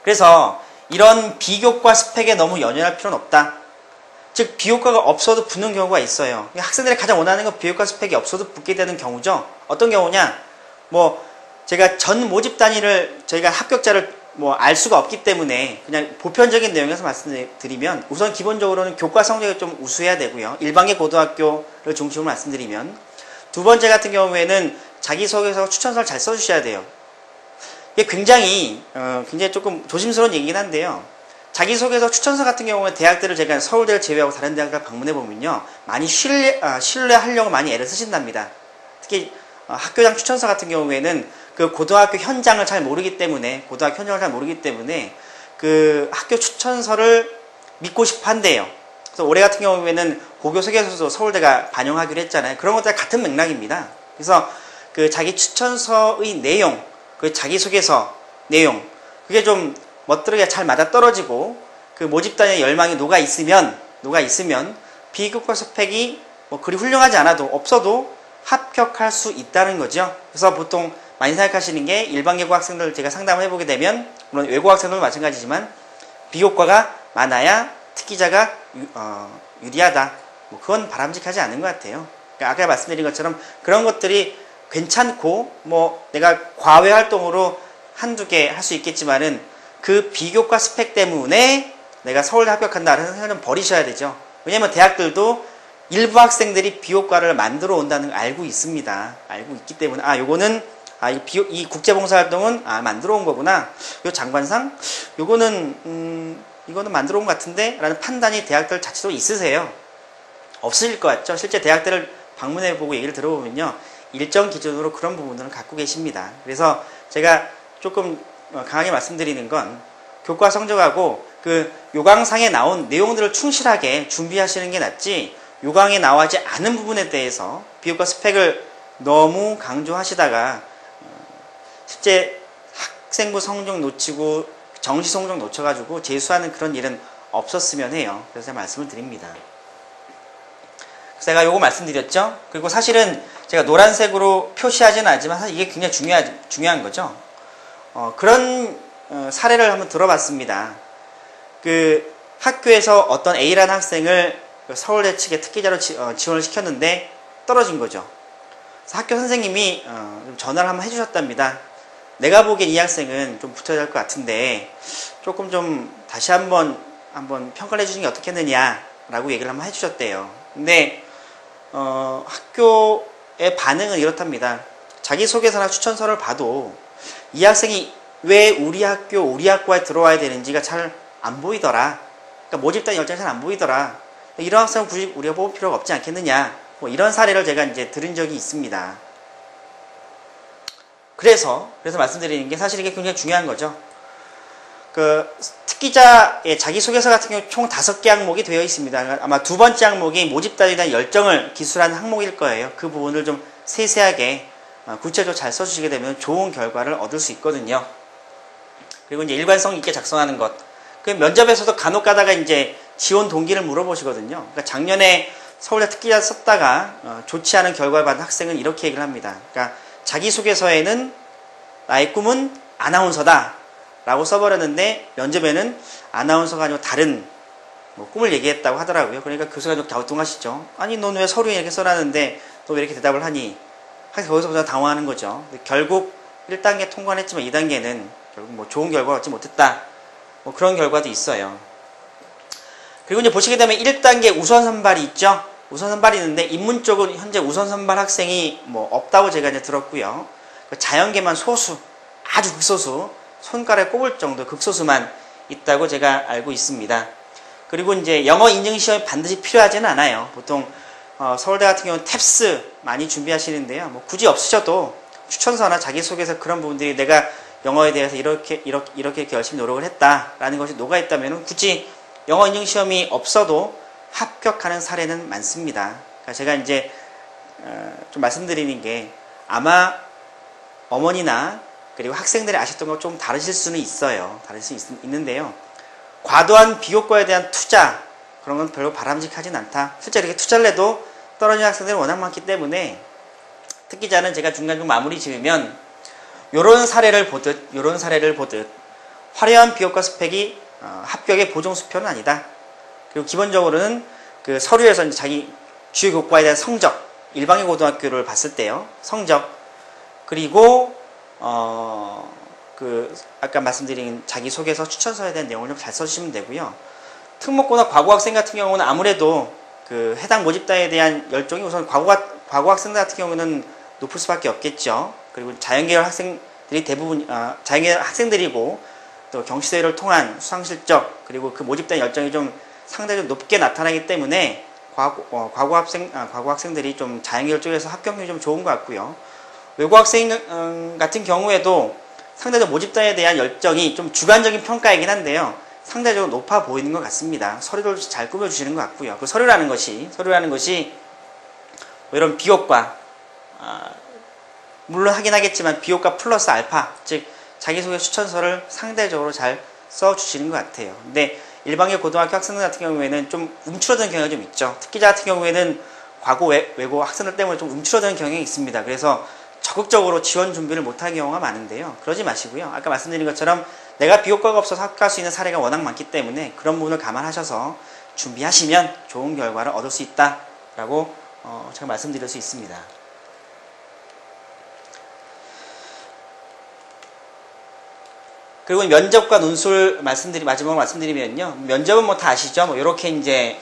그래서 이런 비교과 스펙에 너무 연연할 필요는 없다. 즉 비교과가 없어도 붙는 경우가 있어요. 학생들이 가장 원하는 건 비교과 스펙이 없어도 붙게 되는 경우죠. 어떤 경우냐? 뭐 제가 전 모집 단위를 저희가 합격자를 뭐 알 수가 없기 때문에 그냥 보편적인 내용에서 말씀드리면 우선 기본적으로는 교과 성적이 좀 우수해야 되고요. 일반계 고등학교를 중심으로 말씀드리면 두 번째 같은 경우에는 자기소개서 추천서를 잘 써주셔야 돼요. 이게 굉장히 조금 조심스러운 얘기긴 한데요. 자기소개서 추천서 같은 경우는 대학들을 제가 서울대를 제외하고 다른 대학을 방문해 보면요, 많이 신뢰하려고 많이 애를 쓰신답니다. 특히 학교장 추천서 같은 경우에는 그 고등학교 현장을 잘 모르기 때문에 그 학교 추천서를 믿고 싶어 한대요. 그래서 올해 같은 경우에는 고교 소개서도 서울대가 반영하기로 했잖아요. 그런 것들 같은 맥락입니다. 그래서 그 자기 추천서의 내용, 그 자기소개서 내용, 그게 좀 멋들게 잘 맞아떨어지고 그 모집단의 열망이 녹아 있으면 비교과 스펙이 뭐 그리 훌륭하지 않아도 없어도 합격할 수 있다는 거죠. 그래서 보통 많이 생각하시는 게 일반계고 학생들 제가 상담을 해보게 되면 물론 외고 학생들도 마찬가지지만 비교과가 많아야 특기자가 유리하다. 뭐 그건 바람직하지 않은 것 같아요. 그러니까 아까 말씀드린 것처럼 그런 것들이 괜찮고 뭐 내가 과외 활동으로 한두 개 할 수 있겠지만은 그 비교과 스펙 때문에 내가 서울대 합격한다는 생각을 좀 버리셔야 되죠. 왜냐면 대학들도 일부 학생들이 비교과를 만들어 온다는 걸 알고 있습니다. 알고 있기 때문에 이 국제봉사활동은 만들어 온 거구나. 요 장관상 이거는 만들어 온 것 같은데 라는 판단이 대학들 자체도 있으세요. 없으실 것 같죠. 실제 대학들을 방문해보고 얘기를 들어보면요, 일정 기준으로 그런 부분들은 갖고 계십니다. 그래서 제가 조금 강하게 말씀드리는 건 교과 성적하고 그 요강상에 나온 내용들을 충실하게 준비하시는 게 낫지, 요강에 나와지 않은 부분에 대해서 비교과 스펙을 너무 강조하시다가 실제 학생부 성적 놓치고 정시 성적 놓쳐가지고 재수하는 그런 일은 없었으면 해요. 그래서 제가 말씀을 드립니다. 그래서 제가 요거 말씀드렸죠. 그리고 사실은 제가 노란색으로 표시하지는 않지만 사실 이게 굉장히 중요한 거죠. 그런 사례를 한번 들어봤습니다. 그 학교에서 어떤 A라는 학생을 서울대 측에 특기자로 지원을 시켰는데 떨어진 거죠. 그래서 학교 선생님이 전화를 한번 해주셨답니다. 내가 보기엔 이 학생은 좀 붙어야 될 것 같은데 조금 좀 다시 한번 평가를 해주시는 게 어떻겠느냐라고 얘기를 한번 해주셨대요. 근데 학교의 반응은 이렇답니다. 자기소개서나 추천서를 봐도 이 학생이 왜 우리 학과에 들어와야 되는지가 잘 안 보이더라. 그러니까 모집단 열정이 잘 안 보이더라. 이런 학생은 굳이 우리가 뽑을 필요가 없지 않겠느냐. 뭐 이런 사례를 제가 이제 들은 적이 있습니다. 그래서 말씀드리는 게 사실 이게 굉장히 중요한 거죠. 그 특기자의 자기소개서 같은 경우 총 5개 항목이 되어 있습니다. 아마 두 번째 항목이 모집단에 대한 열정을 기술하는 항목일 거예요. 그 부분을 좀 세세하게 구체적으로 잘 써주시게 되면 좋은 결과를 얻을 수 있거든요. 그리고 이제 일관성 있게 작성하는 것. 그 면접에서도 간혹 가다가 이제 지원 동기를 물어보시거든요. 그러니까 작년에 서울대 특기자 썼다가 좋지 않은 결과를 받은 학생은 이렇게 얘기를 합니다. 그러니까 자기소개서에는 나의 꿈은 아나운서다 라고 써버렸는데 면접에는 아나운서가 아니고 다른 꿈을 얘기했다고 하더라고요. 그러니까 교수가 좀 갸우뚱하시죠. 아니 넌 왜 서류에 이렇게 써놨는데 너 왜 이렇게 대답을 하니? 하여튼 거기서부터 당황하는 거죠. 결국 1단계 통과는 했지만 2단계는 결국 뭐 좋은 결과를 얻지 못했다. 뭐 그런 결과도 있어요. 그리고 이제 보시게 되면 1단계 우선 선발이 있죠. 우선 선발이 있는데 인문 쪽은 현재 우선 선발 학생이 뭐 없다고 제가 이제 들었고요. 자연계만 소수, 아주 극소수, 손가락에 꼽을 정도 극소수만 있다고 제가 알고 있습니다. 그리고 이제 영어 인증 시험이 반드시 필요하지는 않아요. 보통 서울대 같은 경우는 탭스 많이 준비하시는데요. 뭐 굳이 없으셔도 추천서나 자기소개서 그런 부분들이 내가 영어에 대해서 이렇게 열심히 노력을 했다라는 것이 녹아있다면 굳이 영어 인증 시험이 없어도 합격하는 사례는 많습니다. 그러니까 제가 이제 좀 말씀드리는 게 아마 어머니나 그리고 학생들이 아셨던 것 좀 다르실 수는 있어요. 다를 수 있는데요. 과도한 비교과에 대한 투자 그런 건 별로 바람직하진 않다. 실제 이렇게 투자를 해도 떨어지는 학생들이 워낙 많기 때문에 특기자는 제가 중간중 마무리 지으면 요런 사례를 보듯 화려한 비교과 스펙이 합격의 보정 수표는 아니다. 그리고 기본적으로는 그 서류에서 이제 자기 주요 교과에 대한 성적, 일반계 고등학교를 봤을 때요. 성적, 그리고 아까 말씀드린 자기소개서 추천서에 대한 내용을 좀 잘 써주시면 되고요. 특목고나 과고학생 같은 경우는 아무래도 그 해당 모집단에 대한 열정이 우선 과고학생들 같은 경우는 높을 수밖에 없겠죠. 그리고 자연계열 학생들이 대부분 자연계열 학생들이고 또 경시대회를 통한 수상실적 그리고 그 모집단 열정이 좀 상대적으로 높게 나타나기 때문에 과고학생들이 좀 자연계열 쪽에서 합격률이 좀 좋은 것 같고요. 외고학생 같은 경우에도 상대적으로 모집단에 대한 열정이 좀 주관적인 평가이긴 한데요. 상대적으로 높아 보이는 것 같습니다. 서류를 잘 꾸며주시는 것 같고요. 그 서류라는 것이 뭐 이런 비교과 물론 하긴 하겠지만 비교과 플러스 알파, 즉 자기소개 추천서를 상대적으로 잘 써주시는 것 같아요. 근데 일반계 고등학교 학생들 같은 경우에는 좀 움츠러드는 경향이 좀 있죠. 특기자 같은 경우에는 과거 외고 학생들 때문에 좀 움츠러드는 경향이 있습니다. 그래서 적극적으로 지원 준비를 못하는 경우가 많은데요. 그러지 마시고요. 아까 말씀드린 것처럼 내가 비교과가 없어서 합격할 수 있는 사례가 워낙 많기 때문에 그런 부분을 감안하셔서 준비하시면 좋은 결과를 얻을 수 있다라고 제가 말씀드릴 수 있습니다. 그리고 면접과 논술 마지막으로 말씀드리면요. 면접은 뭐 다 아시죠? 뭐 이렇게 이제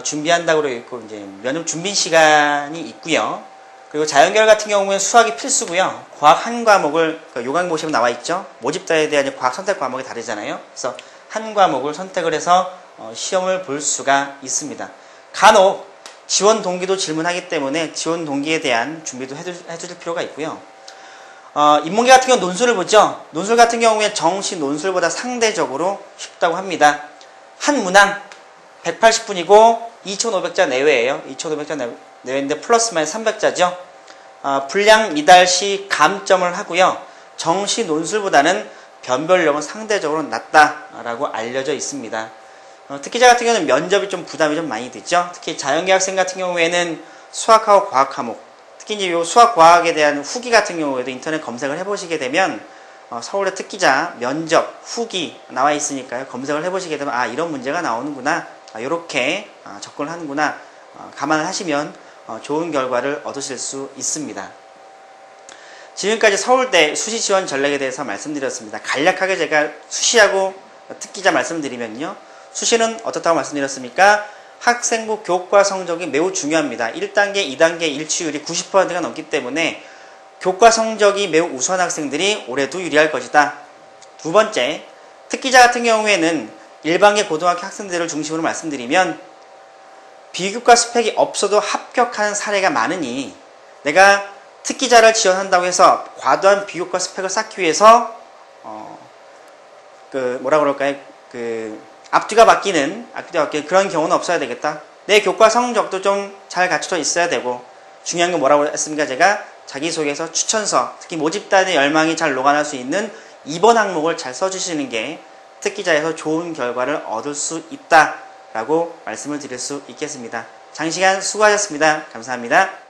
준비한다고 그러고 있고 이제 면접 준비 시간이 있고요. 그리고 자연계열 같은 경우는 수학이 필수고요. 과학 한 과목을 요강 보시면 나와 있죠. 모집단에 대한 과학 선택 과목이 다르잖아요. 그래서 한 과목을 선택을 해서 시험을 볼 수가 있습니다. 간혹 지원 동기도 질문하기 때문에 지원 동기에 대한 준비도 해줄 필요가 있고요. 인문계 같은 경우는 논술을 보죠. 논술 같은 경우에 정시 논술보다 상대적으로 쉽다고 합니다. 한 문항 180분이고 2,500자 내외예요. 2,500자 내외인데 플러스 마이너스 300자죠. 분량 미달 시 감점을 하고요. 정시 논술보다는 변별력은 상대적으로 낮다라고 알려져 있습니다. 특기자 같은 경우는 면접이 좀 부담이 좀 많이 되죠. 특히 자연계 학생 같은 경우에는 수학하고 과학 과목, 특히 이제 요 수학 과학에 대한 후기 같은 경우에도 인터넷 검색을 해보시게 되면 서울대 특기자 면접 후기 나와 있으니까요. 검색을 해보시게 되면 이런 문제가 나오는구나, 이렇게 접근을 하는구나 감안을 하시면 좋은 결과를 얻으실 수 있습니다. 지금까지 서울대 수시 지원 전략에 대해서 말씀드렸습니다. 간략하게 제가 수시하고 특기자 말씀드리면요. 수시는 어떻다고 말씀드렸습니까? 학생부 교과 성적이 매우 중요합니다. 1단계, 2단계 일치율이 90%가 넘기 때문에 교과 성적이 매우 우수한 학생들이 올해도 유리할 것이다. 두 번째, 특기자 같은 경우에는 일반계 고등학교 학생들을 중심으로 말씀드리면 비교과 스펙이 없어도 합격하는 사례가 많으니 내가 특기자를 지원한다고 해서 과도한 비교과 스펙을 쌓기 위해서 앞뒤가 바뀌는 그런 경우는 없어야 되겠다. 내 교과 성적도 좀 잘 갖춰져 있어야 되고, 중요한 건 뭐라고 했습니까? 제가 자기소개서, 추천서, 특히 모집단의 열망이 잘 녹아날 수 있는 2번 항목을 잘 써주시는 게 특기자에서 좋은 결과를 얻을 수 있다라고 말씀을 드릴 수 있겠습니다. 장시간 수고하셨습니다. 감사합니다.